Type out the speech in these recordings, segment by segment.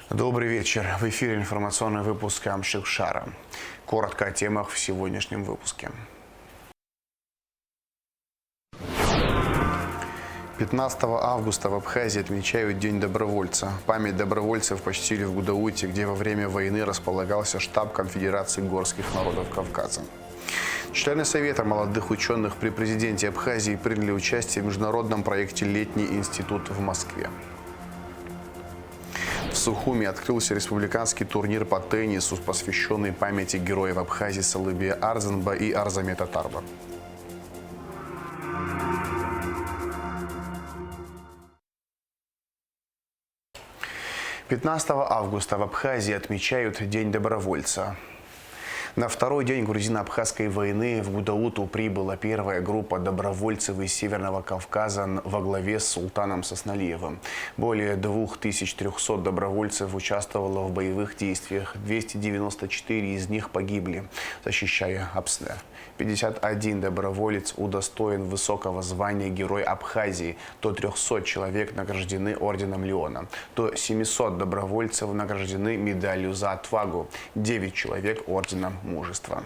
Добрый вечер. В эфире информационный выпуск «Амшик Шара». Коротко о темах в сегодняшнем выпуске. 15 августа в Абхазии отмечают День добровольца. Память добровольцев почтили в Гудауте, где во время войны располагался штаб Конфедерации горских народов Кавказа. Члены Совета молодых ученых при президенте Абхазии приняли участие в международном проекте «Летний институт» в Москве. В Сухуми открылся республиканский турнир по теннису, посвященный памяти героев Абхазии Салыбия Арзанба и Арзамета Тарба. «15 августа в Абхазии отмечают День добровольца». На второй день грузино-абхазской войны в Гудауту прибыла первая группа добровольцев из Северного Кавказа во главе с Султаном Сосналиевым. Более 2300 добровольцев участвовало в боевых действиях, 294 из них погибли, защищая Абсне. 51 доброволец удостоен высокого звания Герой Абхазии, то 300 человек награждены орденом Леона, то 700 добровольцев награждены медалью за отвагу, 9 человек орденом Мужества.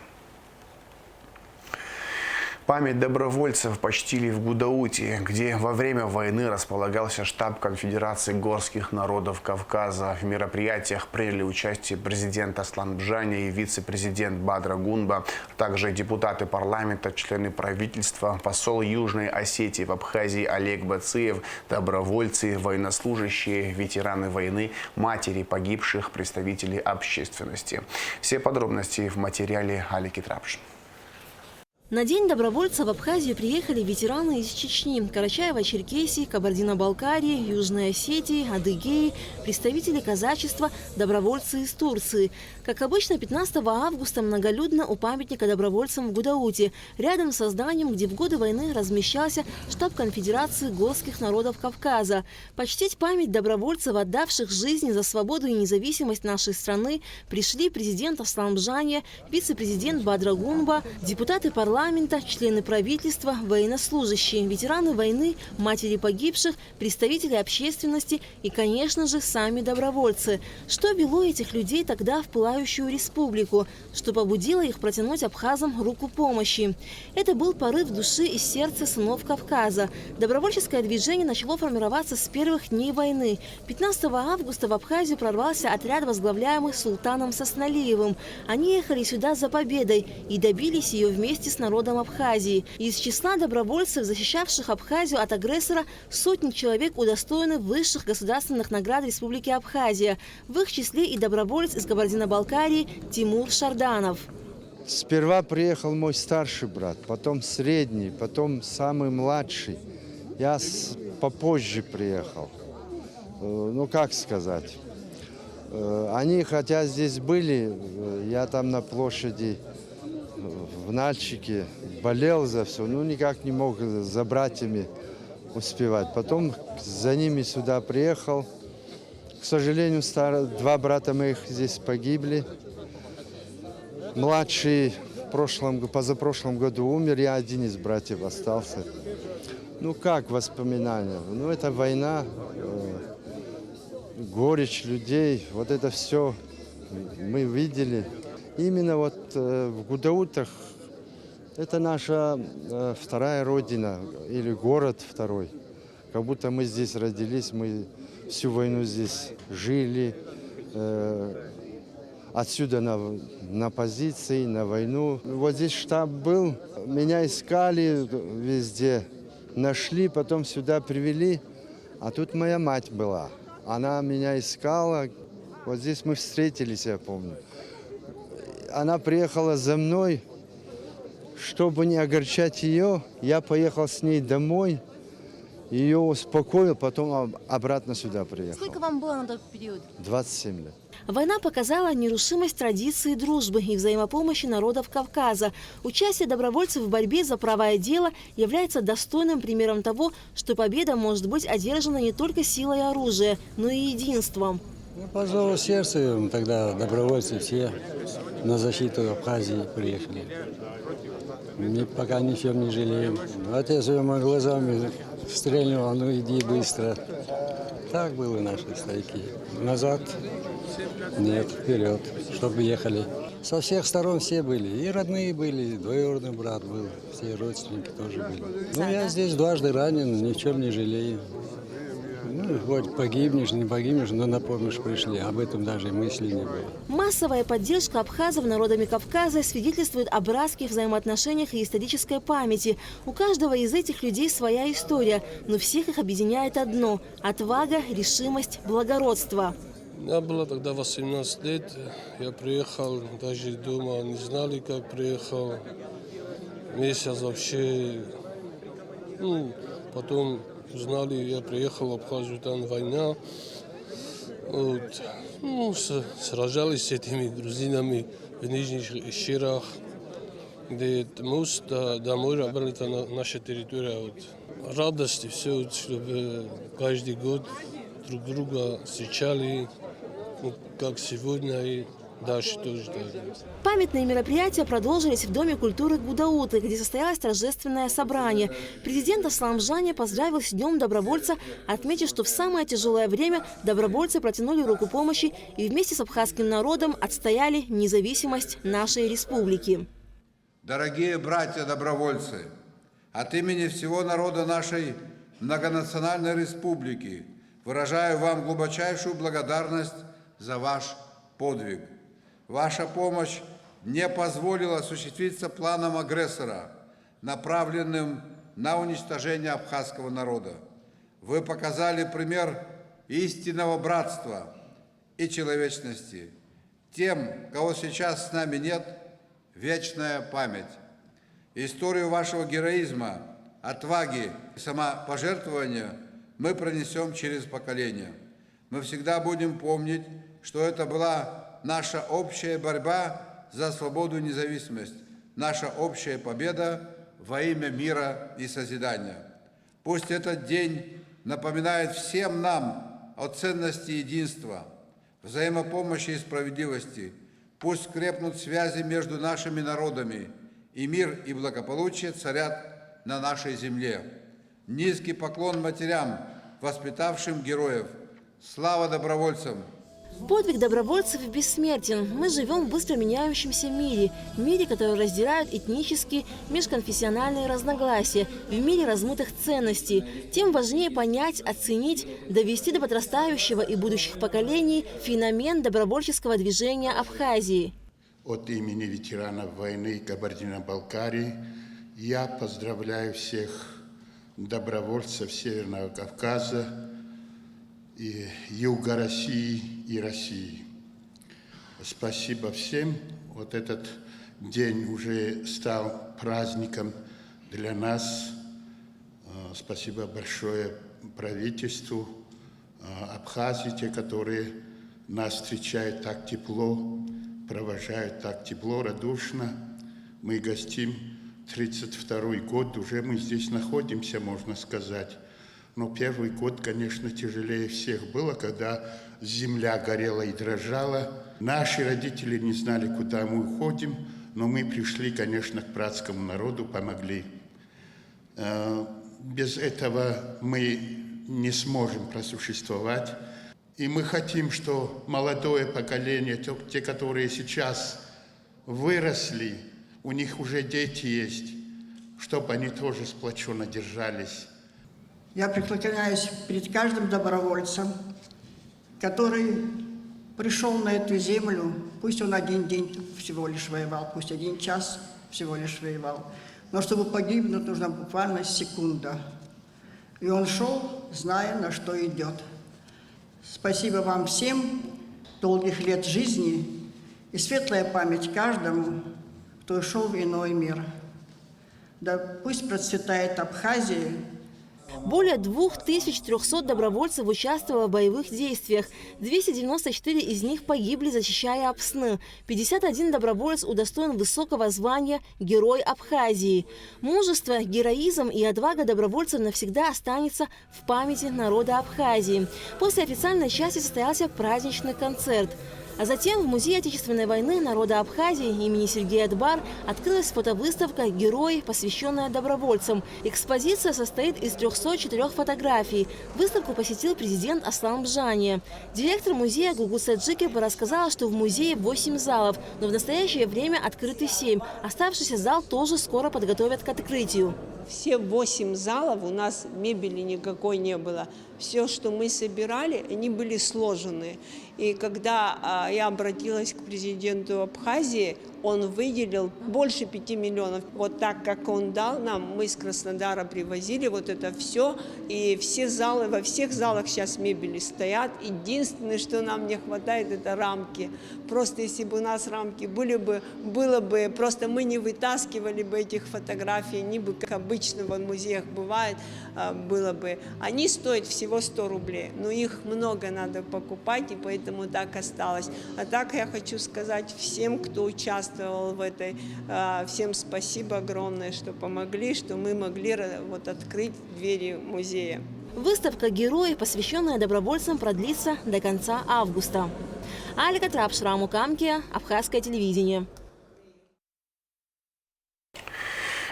Память добровольцев почтили в Гудауте, где во время войны располагался штаб Конфедерации горских народов Кавказа. В мероприятиях приняли участие президент Аслан Бжаня и вице-президент Бадра Гунба, а также депутаты парламента, члены правительства, посол Южной Осетии в Абхазии Олег Бациев, добровольцы, военнослужащие, ветераны войны, матери погибших, представители общественности. Все подробности в материале Алики Трапш. На День добровольца в Абхазию приехали ветераны из Чечни, Карачаево-Черкесии, Кабардино-Балкарии, Южной Осетии, Адыгеи, представители казачества, добровольцы из Турции. Как обычно, 15 августа многолюдно у памятника добровольцам в Гудауте, рядом со зданием, где в годы войны размещался штаб Конфедерации горских народов Кавказа. Почтить память добровольцев, отдавших жизни за свободу и независимость нашей страны, пришли президент Аслан Бжаня, вице-президент Бадра Гунба, депутаты парламента, члены правительства, военнослужащие, ветераны войны, матери погибших, представители общественности и, конечно же, сами добровольцы. Что вело этих людей тогда в пылающую республику? Что побудило их протянуть абхазам руку помощи? Это был порыв души и сердца сынов Кавказа. Добровольческое движение начало формироваться с первых дней войны. 15 августа в Абхазию прорвался отряд, возглавляемый Султаном Сосналиевым. Они ехали сюда за победой и добились ее вместе с народом Абхазии. Из числа добровольцев, защищавших Абхазию от агрессора, сотни человек удостоены высших государственных наград Республики Абхазия. В их числе и доброволец из Кабардино-Балкарии Тимур Шарданов. Сперва приехал мой старший брат, потом средний, потом самый младший. Я попозже приехал. Ну, как сказать. Они, хотя здесь были, я там на площади в Нальчике болел за все, ну никак не мог за братьями успевать. Потом за ними сюда приехал. К сожалению, два брата моих здесь погибли. Младший позапрошлом году умер, я один из братьев остался. Ну как воспоминания? Ну это война, горечь людей, вот это все мы видели. Именно вот в Гудаутах это наша вторая родина или город второй. Как будто мы здесь родились, мы всю войну здесь жили. Отсюда на позиции, на войну. Вот здесь штаб был, меня искали везде, нашли, потом сюда привели. А тут моя мать была, она меня искала. Вот здесь мы встретились, я помню. Она приехала за мной, чтобы не огорчать ее. Я поехал с ней домой, ее успокоил, потом обратно сюда приехал. Сколько вам было на тот период? 27 лет. Война показала нерушимость традиции дружбы и взаимопомощи народов Кавказа. Участие добровольцев в борьбе за права и дело является достойным примером того, что победа может быть одержана не только силой оружия, но и единством. По зову сердца тогда добровольцы все на защиту Абхазии приехали. Мы пока ни в чем не жалеем. Отец своими глазами стрельнул, а ну иди быстро. так были наши старики. Назад нет, вперед, чтобы ехали. Со всех сторон все были. И родные были, и двоюродный брат был, все родственники тоже были. Ну, я здесь дважды ранен, ни в чем не жалею. Ну, хоть погибнешь, не погибнешь, но на помощь пришли. Об этом даже и мысли не было. Массовая поддержка абхазов народами Кавказа свидетельствует о братских взаимоотношениях и исторической памяти. У каждого из этих людей своя история, но всех их объединяет одно – отвага, решимость, благородство. Мне было тогда 18 лет, я приехал, даже дома не знали, как приехал. Месяц вообще, потом узнали, я приехал в Абхазию, там война. Вот. Сражались с этими грузинами в Нижних Ширах, где мост до моря был, это наша территория. Вот. Радость, все, чтобы каждый год друг друга встречали, как сегодня и дальше тоже. Памятные мероприятия продолжились в Доме культуры Гудауты, где состоялось торжественное собрание. Президент Аслам Жане поздравил с Днем добровольца, отметив, что в самое тяжелое время добровольцы протянули руку помощи и вместе с абхазским народом отстояли независимость нашей республики. Дорогие братья-добровольцы, от имени всего народа нашей многонациональной республики выражаю вам глубочайшую благодарность за ваш подвиг. Ваша помощь не позволила осуществиться планом агрессора, направленным на уничтожение абхазского народа. Вы показали пример истинного братства и человечности. Тем, кого сейчас с нами нет, вечная память. Историю вашего героизма, отваги и самопожертвования мы пронесем через поколения. Мы всегда будем помнить, что это была наша общая борьба за свободу и независимость, наша общая победа во имя мира и созидания. Пусть этот день напоминает всем нам о ценности единства, взаимопомощи и справедливости. Пусть крепнут связи между нашими народами, и мир и благополучие царят на нашей земле. Низкий поклон матерям, воспитавшим героев. Слава добровольцам! Подвиг добровольцев бессмертен. Мы живем в быстро меняющемся мире. Мире, который раздирают этнические, межконфессиональные разногласия. В мире размытых ценностей. Тем важнее понять, оценить, довести до подрастающего и будущих поколений феномен добровольческого движения Абхазии. От имени ветеранов войны Кабардино-Балкарии я поздравляю всех добровольцев Северного Кавказа, и Юга России и России. Спасибо всем. Вот этот день уже стал праздником для нас. Спасибо большое правительству Абхазии, те, которые нас встречают так тепло, провожают так тепло, радушно. Мы гостим 32-й год, уже мы здесь находимся, можно сказать. Но первый год, конечно, тяжелее всех было, когда земля горела и дрожала. Наши родители не знали, куда мы уходим, но мы пришли, конечно, к братскому народу, помогли. Без этого мы не сможем просуществовать. И мы хотим, что молодое поколение, те, которые сейчас выросли, у них уже дети есть, чтобы они тоже сплоченно держались. Я преклоняюсь перед каждым добровольцем, который пришел на эту землю, пусть он один день всего лишь воевал, пусть 1 час всего лишь воевал, но чтобы погибнуть, нужно буквально секунда. И он шел, зная, на что идет. Спасибо вам всем, долгих лет жизни и светлая память каждому, кто ушел в иной мир. Да пусть процветает Абхазия. Более 2300 добровольцев участвовало в боевых действиях. 294 из них погибли, защищая Апсны. 51 доброволец удостоен высокого звания «Герой Абхазии». Мужество, героизм и отвага добровольцев навсегда останется в памяти народа Абхазии. После официальной части состоялся праздничный концерт. А затем в Музее Отечественной войны народа Абхазии имени Сергея Дбар открылась фотовыставка «Герои», посвященная добровольцам. Экспозиция состоит из 304 фотографий. Выставку посетил президент Аслан Бжания. Директор музея Гугу Саджикова рассказала, что в музее 8 залов, но в настоящее время открыты 7. Оставшийся зал тоже скоро подготовят к открытию. Все 8 залов, у нас мебели никакой не было. Все, что мы собирали, они были сложены. И когда я обратилась к президенту Абхазии, он выделил больше 5 миллионов. Вот так, как он дал нам, мы с Краснодара привозили вот это все. И все залы, во всех залах сейчас мебели стоят. Единственное, что нам не хватает, это рамки. Просто если бы у нас рамки было бы, просто мы не вытаскивали бы этих фотографий, не бы, как обычно в музеях бывает, было бы. Они стоят всего 100 рублей, но их много надо покупать, и поэтому так осталось. А так я хочу сказать всем, кто участвовал в этой, всем спасибо огромное, что помогли, что мы могли вот открыть двери музея. Выставка «Герои», посвященная добровольцам, продлится до конца августа. Алика Трапшра, Мукамки, Абхазское телевидение.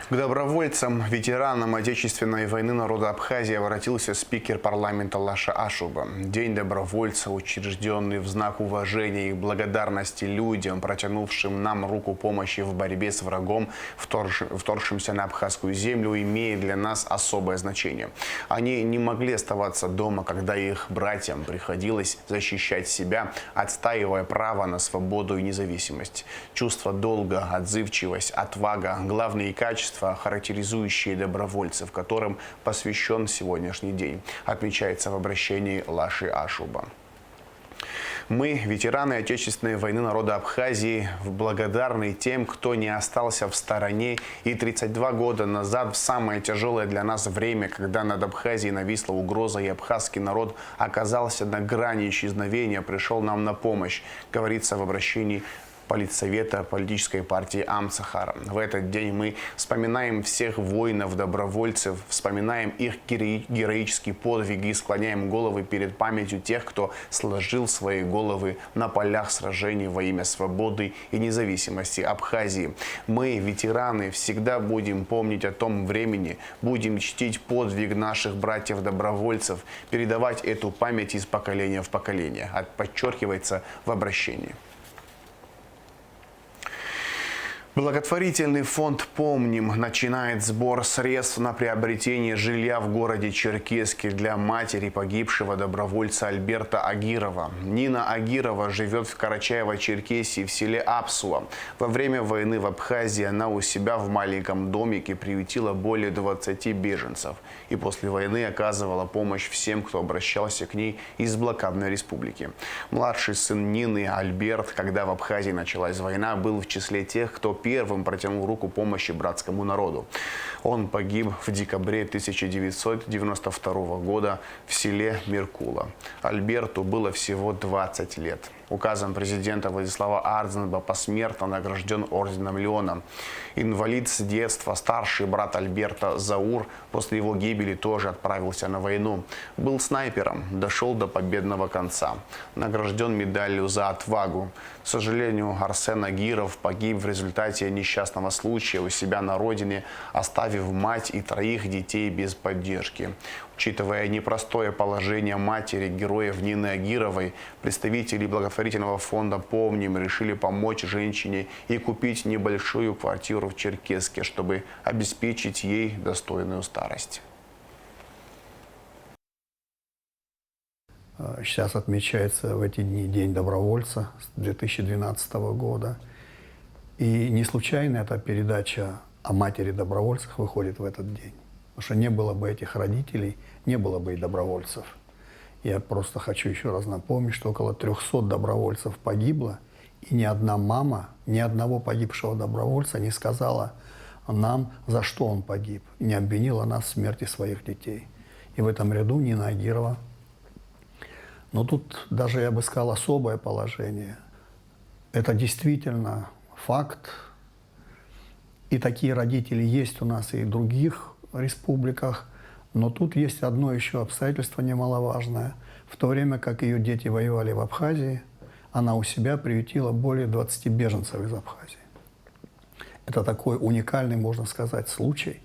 К добровольцам, ветеранам Отечественной войны народа Абхазии обратился спикер парламента Лаша Ашуба. День добровольца, учрежденный в знак уважения и благодарности людям, протянувшим нам руку помощи в борьбе с врагом, вторгшимся на абхазскую землю, имеет для нас особое значение. Они не могли оставаться дома, когда их братьям приходилось защищать себя, отстаивая право на свободу и независимость. Чувство долга, отзывчивость, отвага – главные качества, характеризующие добровольцев, которым посвящен сегодняшний день, отмечается в обращении Лаши Ашуба. Мы, ветераны Отечественной войны народа Абхазии, благодарны тем, кто не остался в стороне. И 32 года назад, в самое тяжелое для нас время, когда над Абхазией нависла угроза и абхазский народ оказался на грани исчезновения, пришел нам на помощь, говорится в обращении Политсовета политической партии Амцахара. В этот день мы вспоминаем всех воинов-добровольцев, вспоминаем их героические подвиги и склоняем головы перед памятью тех, кто сложил свои головы на полях сражений во имя свободы и независимости Абхазии. Мы, ветераны, всегда будем помнить о том времени, будем чтить подвиг наших братьев-добровольцев, передавать эту память из поколения в поколение, подчеркивается в обращении. Благотворительный фонд «Помним» начинает сбор средств на приобретение жилья в городе Черкесске для матери погибшего добровольца Альберта Агирова. Нина Агирова живет в Карачаево-Черкесии в селе Апсуа. Во время войны в Абхазии она у себя в маленьком домике приютила более 20 беженцев. И после войны оказывала помощь всем, кто обращался к ней из блокадной республики. Младший сын Нины, Альберт, когда в Абхазии началась война, был в числе тех, кто первым протянул руку помощи братскому народу. Он погиб в декабре 1992 года в селе Меркула. Альберту было всего 20 лет. Указом президента Владислава Ардзенба посмертно награжден орденом Леона. Инвалид с детства, старший брат Альберта Заур, после его гибели тоже отправился на войну. Был снайпером, дошел до победного конца. Награжден медалью за отвагу. К сожалению, Арсен Агиров погиб в результате несчастного случая у себя на родине, оставив мать и 3 детей без поддержки. Учитывая непростое положение матери героев Нины Агировой, представители благотворительного фонда «Помним» решили помочь женщине и купить небольшую квартиру в Черкесске, чтобы обеспечить ей достойную старость. Сейчас отмечается в эти дни День добровольца с 2012 года. И не случайно эта передача о матери добровольцах выходит в этот день. Потому что не было бы этих родителей, не было бы и добровольцев. Я просто хочу еще раз напомнить, что около 300 добровольцев погибло, и ни одна мама, ни одного погибшего добровольца не сказала нам, за что он погиб, не обвинила нас в смерти своих детей. И в этом ряду Нина Агирова. Но тут даже, я бы сказал, особое положение. Это действительно факт. И такие родители есть у нас и в других республиках. Но тут есть одно еще обстоятельство немаловажное. В то время как ее дети воевали в Абхазии, она у себя приютила более 20 беженцев из Абхазии. Это такой уникальный, можно сказать, случай.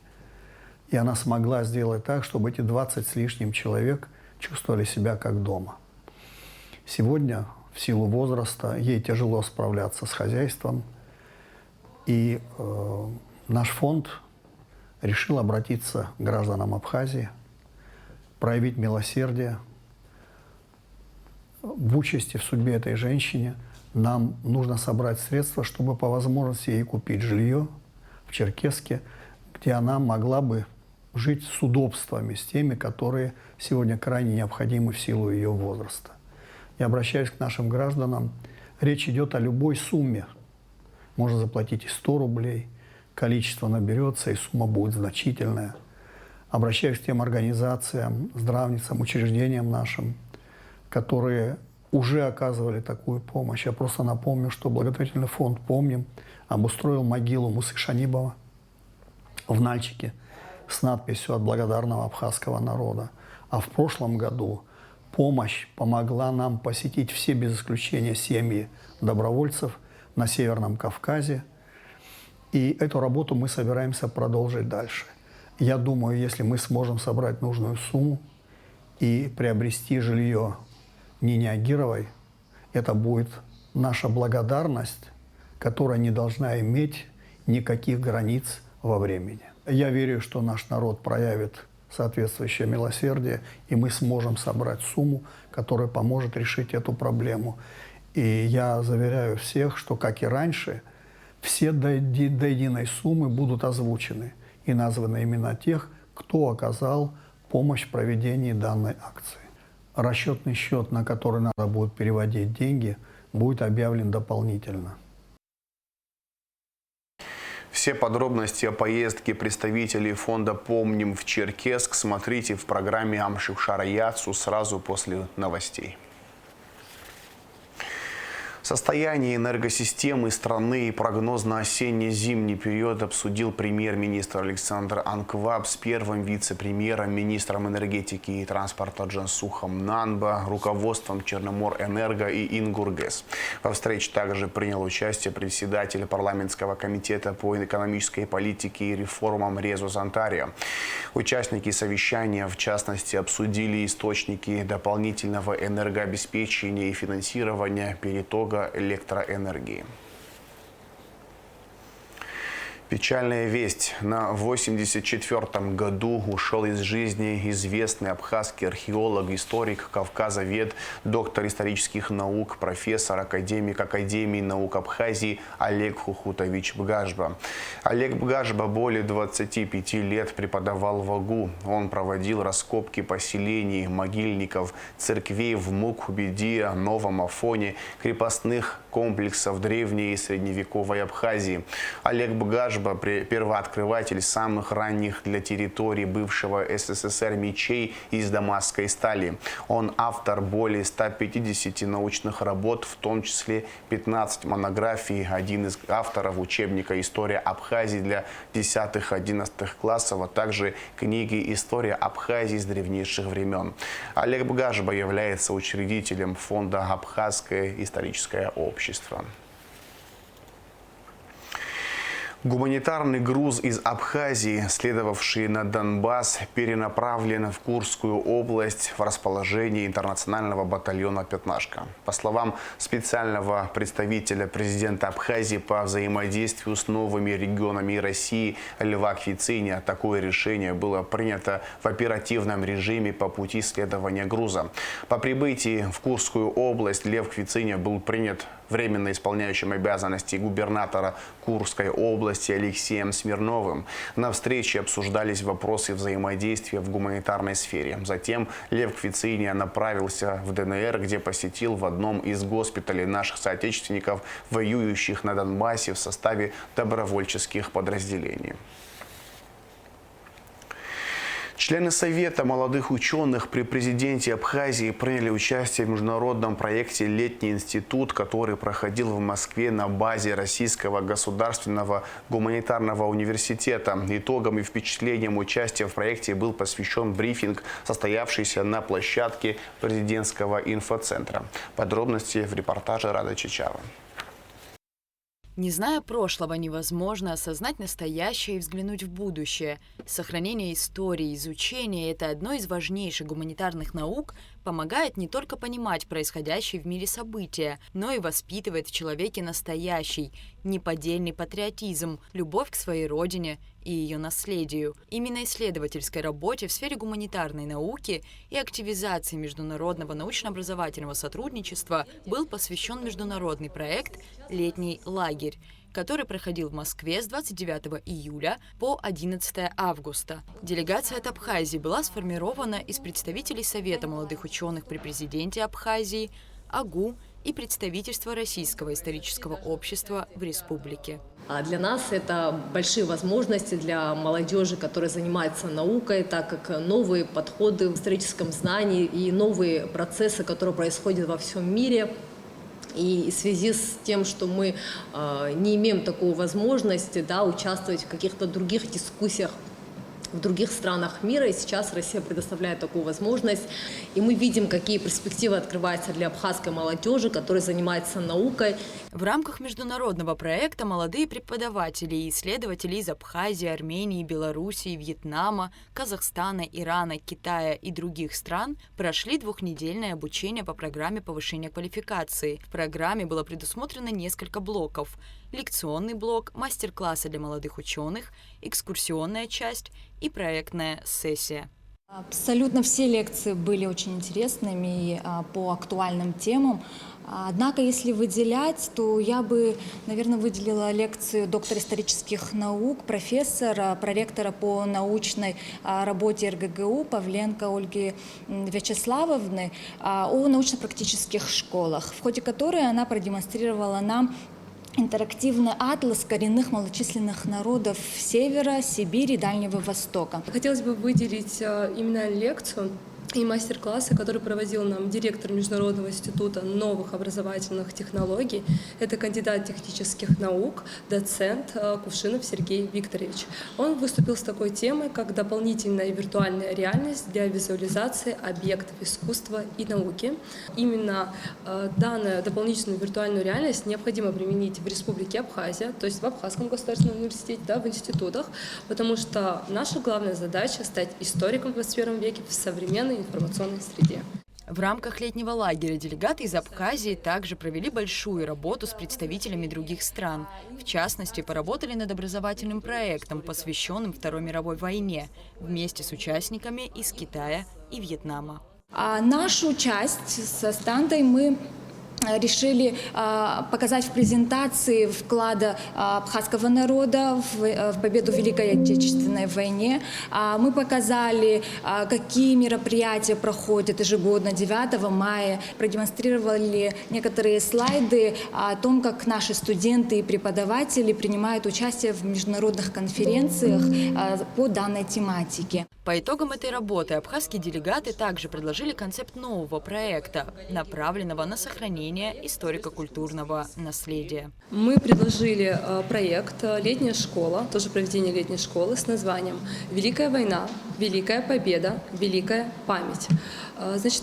И она смогла сделать так, чтобы эти 20 с лишним человек чувствовали себя как дома. Сегодня, в силу возраста, ей тяжело справляться с хозяйством. И наш фонд решил обратиться к гражданам Абхазии, проявить милосердие. В участи в судьбе этой женщине нам нужно собрать средства, чтобы по возможности ей купить жилье в Черкесске, где она могла бы жить с удобствами, с теми, которые сегодня крайне необходимы в силу ее возраста. Я обращаюсь к нашим гражданам. Речь идет о любой сумме. Можно заплатить и 100 рублей. Количество наберется, и сумма будет значительная. Обращаюсь к тем организациям, здравницам, учреждениям нашим, которые уже оказывали такую помощь. Я просто напомню, что благотворительный фонд «Помним» обустроил могилу Мусы Шанибова в Нальчике с надписью «От благодарного абхазского народа». А в прошлом году помощь помогла нам посетить все без исключения семьи добровольцев на Северном Кавказе. И эту работу мы собираемся продолжить дальше. Я думаю, если мы сможем собрать нужную сумму и приобрести жилье Нине Агировой, это будет наша благодарность, которая не должна иметь никаких границ во времени. Я верю, что наш народ проявит соответствующее милосердие, и мы сможем собрать сумму, которая поможет решить эту проблему. И я заверяю всех, что, как и раньше, все до единой суммы будут озвучены и названы имена тех, кто оказал помощь в проведении данной акции. Расчетный счет, на который надо будет переводить деньги, будет объявлен дополнительно. Все подробности о поездке представителей фонда «Помним» в Черкесск смотрите в программе «Амшившара Яцу» сразу после новостей. Состояние энергосистемы страны и прогноз на осенне-зимний период обсудил премьер-министр Александр Анкваб с первым вице-премьером, министром энергетики и транспорта Джансухом Нанба, руководством Черноморэнерго и Ингургэс. Во встрече также принял участие председатель парламентского комитета по экономической политике и реформам Резус Антарио. Участники совещания, в частности, обсудили источники дополнительного энергообеспечения и финансирования перетока электроэнергии. Печальная весть. На 84-м году ушел из жизни известный абхазский археолог, историк, кавказовед, доктор исторических наук, профессор, академик Академии наук Абхазии Олег Хухутович Бгажба. Олег Бгажба более 25 лет преподавал в АГУ. Он проводил раскопки поселений, могильников, церквей в Мукхубедия, Новом Афоне, крепостных комплексов древней и средневековой Абхазии. Олег Бгажба – первооткрыватель самых ранних для территории бывшего СССР мечей из дамасской стали. Он автор более 150 научных работ, в том числе 15 монографий, один из авторов учебника «История Абхазии» для 10-11 классов, а также книги «История Абхазии с древнейших времен». Олег Бгажба является учредителем фонда «Абхазское историческое общество». Гуманитарный груз из Абхазии, следовавший на Донбасс, перенаправлен в Курскую область в расположении интернационального батальона «Пятнашка». По словам специального представителя президента Абхазии по взаимодействию с новыми регионами России Льва Квициня, такое решение было принято в оперативном режиме по пути следования груза. По прибытии в Курскую область Лев Квициня был принят временно исполняющим обязанности губернатора Курской области Алексеем Смирновым. На встрече обсуждались вопросы взаимодействия в гуманитарной сфере. Затем Лев Квициня направился в ДНР, где посетил в одном из госпиталей наших соотечественников, воюющих на Донбассе в составе добровольческих подразделений. Члены Совета молодых ученых при президенте Абхазии приняли участие в международном проекте «Летний институт», который проходил в Москве на базе Российского государственного гуманитарного университета. Итогам и впечатлениям участия в проекте был посвящен брифинг, состоявшийся на площадке президентского инфоцентра. Подробности в репортаже Рада Чичава. Не зная прошлого, невозможно осознать настоящее и взглянуть в будущее. Сохранение истории, изучение – это одно из важнейших гуманитарных наук, помогает не только понимать происходящие в мире события, но и воспитывает в человеке настоящий, неподдельный патриотизм, любовь к своей родине и ее наследию. Именно исследовательской работе в сфере гуманитарной науки и активизации международного научно-образовательного сотрудничества был посвящен международный проект «Летний лагерь», который проходил в Москве с 29 июля по 11 августа. Делегация от Абхазии была сформирована из представителей Совета молодых ученых при президенте Абхазии, АГУ и представительства Российского исторического общества в республике. Для нас это большие возможности для молодежи, которая занимается наукой, так как новые подходы в историческом знании и новые процессы, которые происходят во всем мире. И в связи с тем, что мы не имеем такой возможности участвовать в каких-то других дискуссиях в других странах мира, и сейчас Россия предоставляет такую возможность. И мы видим, какие перспективы открываются для абхазской молодежи, которая занимается наукой. В рамках международного проекта молодые преподаватели и исследователи из Абхазии, Армении, Белоруссии, Вьетнама, Казахстана, Ирана, Китая и других стран прошли двухнедельное обучение по программе повышения квалификации. В программе было предусмотрено несколько блоков: лекционный блок, мастер-классы для молодых ученых, экскурсионная часть и проектная сессия. Абсолютно все лекции были очень интересными по актуальным темам. Однако, если выделять, то я бы, наверное, выделила лекцию доктора исторических наук, профессора, проректора по научной работе РГГУ Павленко Ольги Вячеславовны о научно-практических школах, в ходе которой она продемонстрировала нам интерактивный атлас коренных малочисленных народов Севера, Сибири и Дальнего Востока. Хотелось бы выделить именно лекцию и мастер-классы, который проводил нам директор Международного института новых образовательных технологий. Это кандидат технических наук, доцент Кувшинов Сергей Викторович. Он выступил с такой темой, как дополнительная виртуальная реальность для визуализации объектов искусства и науки. Именно данную дополнительную виртуальную реальность необходимо применить в Республике Абхазия, то есть в Абхазском государственном университете, в институтах, потому что наша главная задача — стать историком в 21 веке в современной информационной среде. В рамках летнего лагеря делегаты из Абхазии также провели большую работу с представителями других стран. В частности, поработали над образовательным проектом, посвященным Второй мировой войне, вместе с участниками из Китая и Вьетнама. Нашу часть со стандой мы решили показать в презентации вклада абхазского народа в победу в Великой Отечественной войне. Мы показали, какие мероприятия проходят ежегодно 9 мая, продемонстрировали некоторые слайды о том, как наши студенты и преподаватели принимают участие в международных конференциях по данной тематике. По итогам этой работы абхазские делегаты также предложили концепт нового проекта, направленного на сохранение историко-культурного наследия. Мы предложили проект «Летняя школа», тоже проведение летней школы с названием «Великая война, Великая победа, Великая память». Значит,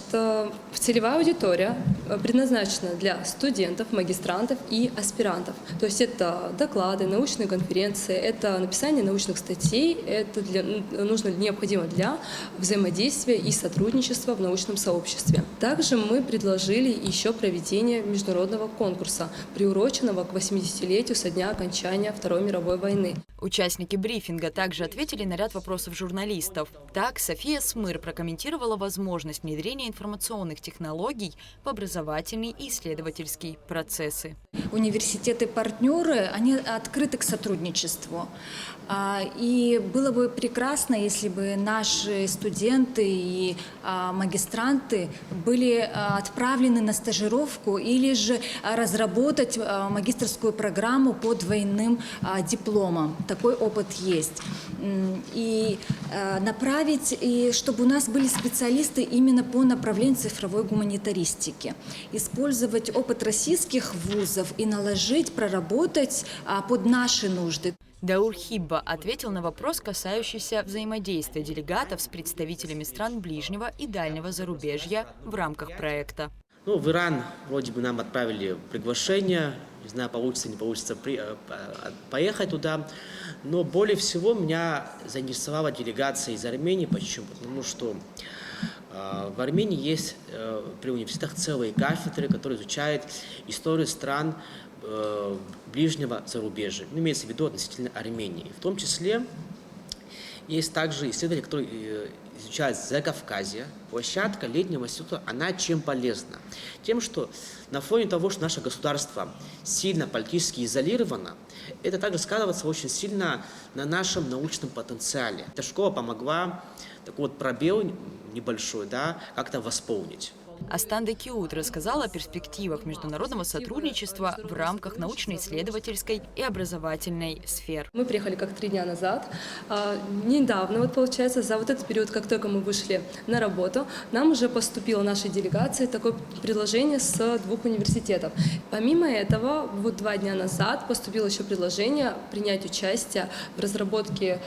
целевая аудитория предназначена для студентов, магистрантов и аспирантов. То есть это доклады, научные конференции, это написание научных статей, это необходимо для взаимодействия и сотрудничества в научном сообществе. Также мы предложили еще проведение международного конкурса, приуроченного к 80-летию со дня окончания Второй мировой войны. Участники брифинга также ответили на ряд вопросов журналистов. Так, София Смыр прокомментировала возможность внедрения информационных технологий в образовательный и исследовательский процессы. Университеты-партнеры, они открыты к сотрудничеству. И было бы прекрасно, если бы наши студенты и магистранты были отправлены на стажировку или же разработать магистерскую программу по двойным дипломам. Такой опыт есть. И на направить, и чтобы у нас были специалисты именно по направлению цифровой гуманитаристики. Использовать опыт российских вузов и наложить, проработать под наши нужды. Даур Хибба ответил на вопрос, касающийся взаимодействия делегатов с представителями стран ближнего и дальнего зарубежья в рамках проекта. Ну, в Иран вроде бы нам отправили приглашение, не знаю, получится, не получится поехать туда, но более всего меня заинтересовала делегация из Армении. Почему? Потому что в Армении есть при университетах целые кафедры, которые изучают историю стран ближнего зарубежья, имеется в виду относительно Армении. В том числе есть также исследователи, которые изучают Закавказье. Площадка летнего института, она чем полезна? Тем, что на фоне того, что наше государство сильно политически изолировано, это также сказывается очень сильно на нашем научном потенциале. Эта школа помогла такой вот пробел небольшой, да, как-то восполнить. Астан Декиут рассказал о перспективах международного сотрудничества в рамках научно-исследовательской и образовательной сфер. Мы приехали как 3 дня назад. Недавно, вот получается, за вот этот период, как только мы вышли на работу, нам уже поступило нашей делегации такое предложение с 2 университетов. Помимо этого, вот 2 дня назад поступило еще предложение принять участие в разработке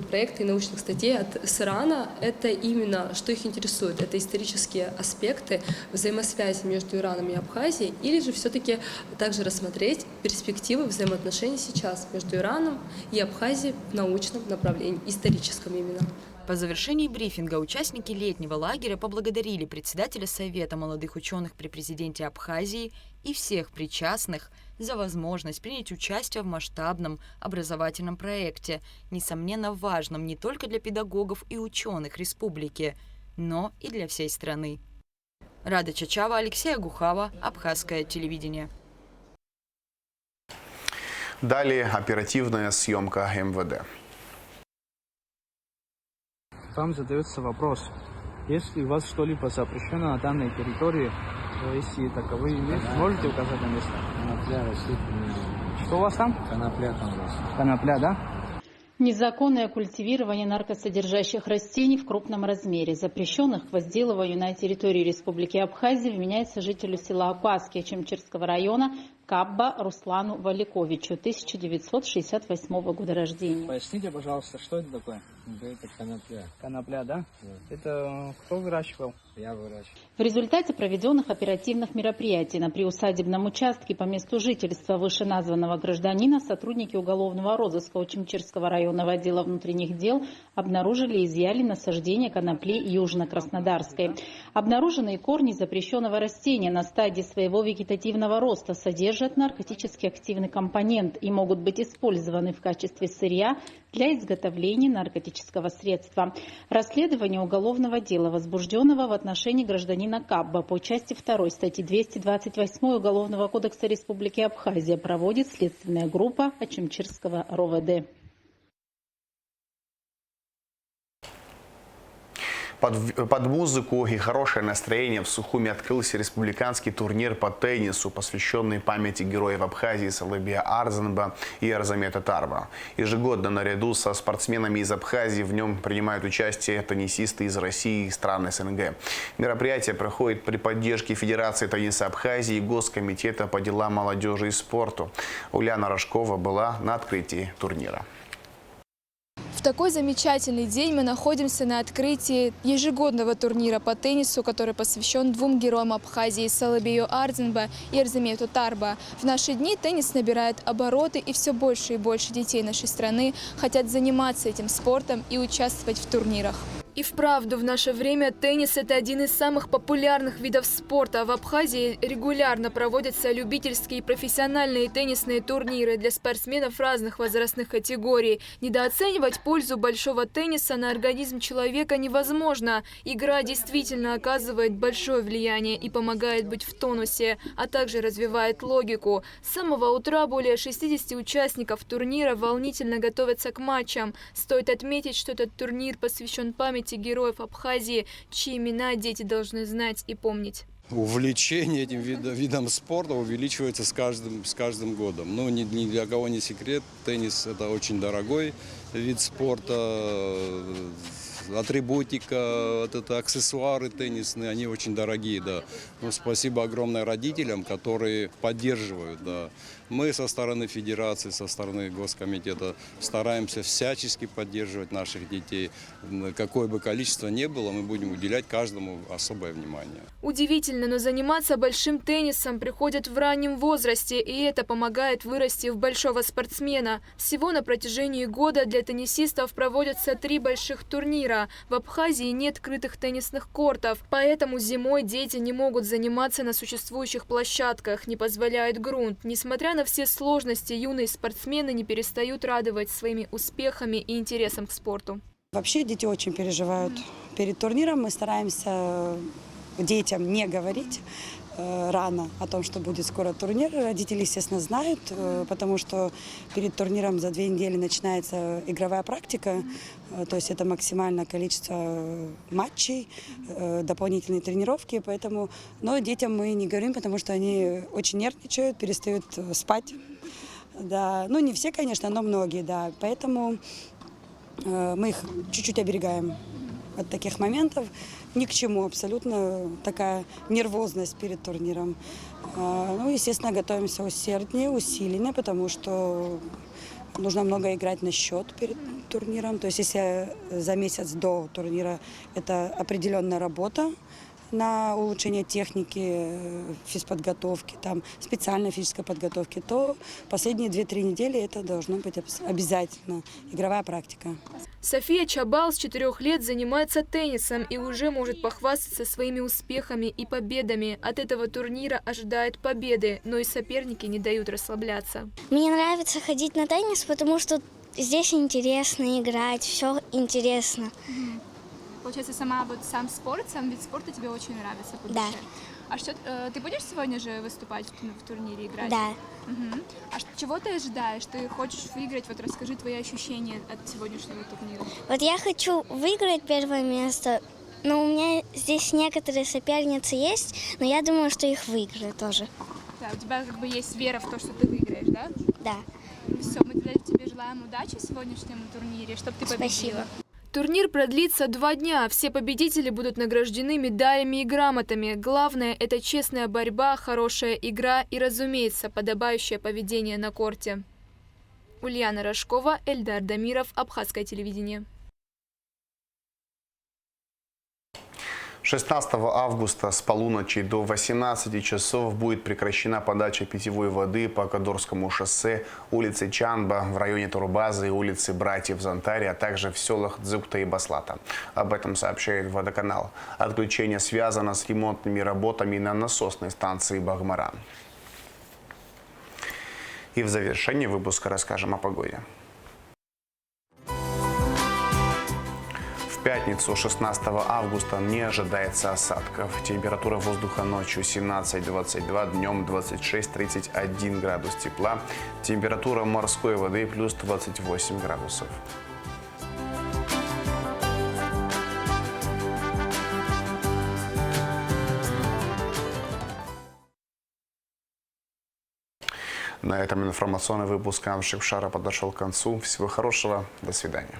проекта и научных статей с Ирана. Это именно, что их интересует, это исторические аспекты взаимосвязи между Ираном и Абхазией, или же все-таки также рассмотреть перспективы взаимоотношений сейчас между Ираном и Абхазией в научном направлении, историческом именно. По завершении брифинга участники летнего лагеря поблагодарили председателя Совета молодых ученых при президенте Абхазии и всех причастных за возможность принять участие в масштабном образовательном проекте, несомненно важном не только для педагогов и ученых республики, но и для всей страны. Рада Чачава, Алексей Агухава, Абхазское телевидение. Далее оперативная съемка МВД. Вам задается вопрос, если у вас что-либо запрещено на данной территории, если таковые есть, можете указать на место? Конопля растет. Что у вас там? Конопля там растет. Конопля, да? Незаконное культивирование наркосодержащих растений в крупном размере, запрещенных к возделыванию на территории Республики Абхазия, вменяется жителю села Апаски Ачимчирского района Кабба Руслану Валиковичу, 1968 года рождения. Поясните, пожалуйста, что это такое? Это конопля. Конопля, да? Да. Это кто выращивал? Я выращивал. В результате проведенных оперативных мероприятий на приусадебном участке по месту жительства вышеназванного гражданина сотрудники уголовного розыска Ачимчирского районного отдела внутренних дел обнаружили и изъяли насаждение конопли южно-краснодарской. Обнаруженные корни запрещенного растения на стадии своего вегетативного роста содержат наркотически активный компонент и могут быть использованы в качестве сырья для изготовления наркотического средства. Расследование уголовного дела, возбужденного в отношении гражданина Кабба по части 2 статьи 228 Уголовного кодекса Республики Абхазия, проводит следственная группа Ачимчирского РОВД. Под музыку и хорошее настроение в Сухуми открылся республиканский турнир по теннису, посвященный памяти героев Абхазии Салыбия Арзанба и Арзамета Тарба. Ежегодно наряду со спортсменами из Абхазии в нем принимают участие теннисисты из России и стран СНГ. Мероприятие проходит при поддержке Федерации тенниса Абхазии и Госкомитета по делам молодежи и спорту. Уляна Рожкова была на открытии турнира. В такой замечательный день мы находимся на открытии ежегодного турнира по теннису, который посвящен 2 героям Абхазии – Салыбию Арзанба и Арзамету Тарба. В наши дни теннис набирает обороты, и все больше и больше детей нашей страны хотят заниматься этим спортом и участвовать в турнирах. И вправду, в наше время теннис – это один из самых популярных видов спорта. В Абхазии регулярно проводятся любительские и профессиональные теннисные турниры для спортсменов разных возрастных категорий. Недооценивать пользу большого тенниса на организм человека невозможно. Игра действительно оказывает большое влияние и помогает быть в тонусе, а также развивает логику. С самого утра более 60 участников турнира волнительно готовятся к матчам. Стоит отметить, что этот турнир посвящен памяти героев Абхазии, чьи имена дети должны знать и помнить. Увлечение этим видом спорта увеличивается с каждым годом. Ну, ни для кого не секрет, теннис – это очень дорогой вид спорта. атрибутика, вот это аксессуары теннисные, они очень дорогие, да. Но спасибо огромное родителям, которые поддерживают, да. Мы со стороны федерации, со стороны Госкомитета стараемся всячески поддерживать наших детей. Какое бы количество ни было, мы будем уделять каждому особое внимание. Удивительно, но заниматься большим теннисом приходят в раннем возрасте, и это помогает вырасти в большого спортсмена. Всего на протяжении года для теннисистов проводятся 3 больших турнира. В Абхазии нет крытых теннисных кортов, поэтому зимой дети не могут заниматься на существующих площадках, не позволяет грунт. Несмотря на все сложности, юные спортсмены не перестают радовать своими успехами и интересом к спорту. Вообще дети очень переживают. Перед турниром мы стараемся детям не говорить рано о том, что будет скоро турнир. Родители, естественно, знают, потому что перед турниром за 2 недели начинается игровая практика, то есть это максимальное количество матчей, дополнительные тренировки, поэтому, но детям мы не говорим, потому что они очень нервничают, перестают спать. Да. Ну, не все, конечно, но многие, да, поэтому мы их чуть-чуть оберегаем от таких моментов. Ни к чему абсолютно такая нервозность перед турниром. Ну, естественно, готовимся усерднее, усиленно, потому что нужно много играть на счет перед турниром. То есть если за месяц до турнира это определенная работа на улучшение техники, физподготовки, там, специальной физической подготовки, то последние 2-3 недели это должно быть обязательно игровая практика. София Чабал с 4 лет занимается теннисом и уже может похвастаться своими успехами и победами. От этого турнира ожидает победы, но и соперники не дают расслабляться. Мне нравится ходить на теннис, потому что здесь интересно играть, все интересно. Получается, сам спорт, сам вид спорта тебе очень нравится по душе. Да. А что, ты будешь сегодня же выступать в турнире, играть? Да. А чего ты ожидаешь? Ты хочешь выиграть? Вот расскажи твои ощущения от сегодняшнего турнира. Вот я хочу выиграть 1 место, но у меня здесь некоторые соперницы есть, но я думаю, что их выиграю тоже. Да, у тебя как бы есть вера в то, что ты выиграешь, да? Да. Все, мы тебе желаем удачи в сегодняшнем турнире, чтобы ты победила. Спасибо. Турнир продлится 2 дня. Все победители будут награждены медалями и грамотами. Главное – это честная борьба, хорошая игра и, разумеется, подобающее поведение на корте. Ульяна Рожкова, Эльдар Дамиров, Абхазское телевидение. 16 августа с полуночи до 18 часов будет прекращена подача питьевой воды по Кадорскому шоссе, улице Чанба, в районе турбазы и улицы Братьев Зонтари, а также в селах Дзюкта и Баслата. Об этом сообщает водоканал. Отключение связано с ремонтными работами на насосной станции Багмаран. И в завершении выпуска расскажем о погоде. В пятницу 16 августа не ожидается осадков. Температура воздуха ночью 17-22, днем 26-31 градус тепла. Температура морской воды плюс 28 градусов. На этом информационный выпуск Амшикшара подошел к концу. Всего хорошего. До свидания.